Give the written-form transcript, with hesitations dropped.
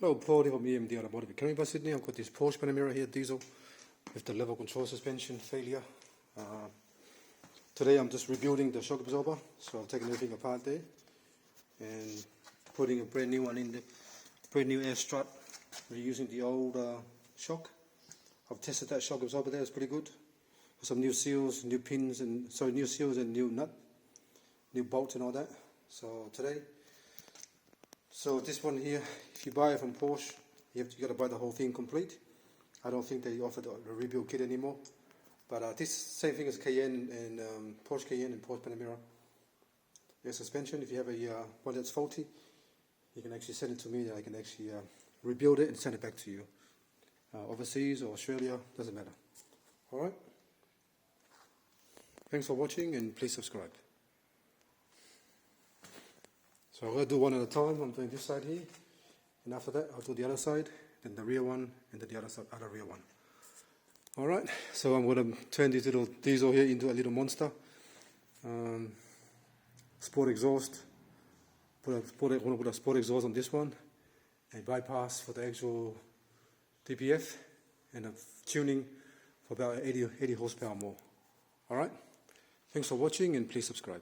Hello, Paul from EMD Automotive Academy by Sydney. I've got this Porsche Panamera here, diesel, with the level control suspension failure. Today I'm just rebuilding the shock absorber, so I've taken everything apart there and putting a brand new one in, the brand new air strut, reusing the old shock. I've tested that shock absorber there, it's pretty good. Some new seals, new pins, and new seals and new nut, new bolts and all that. So this one here, if you buy it from Porsche, you got to buy the whole thing complete. I don't think they offer the rebuild kit anymore. But this same thing as Cayenne and Porsche Cayenne and Porsche Panamera. Air suspension, if you have a one that's faulty, you can actually send it to me and I can actually rebuild it and send it back to you. Overseas or Australia, doesn't matter. Alright? Thanks for watching and please subscribe. So I'm going to do one at a time. I'm doing this side here, and after that I'll do the other side, then the rear one, and then the other rear one. Alright, so I'm going to turn this little diesel here into a little monster. Sport exhaust. I'm going to put a sport exhaust on this one, and bypass for the actual DPF, and a tuning for about 80 horsepower more. Alright, thanks for watching and please subscribe.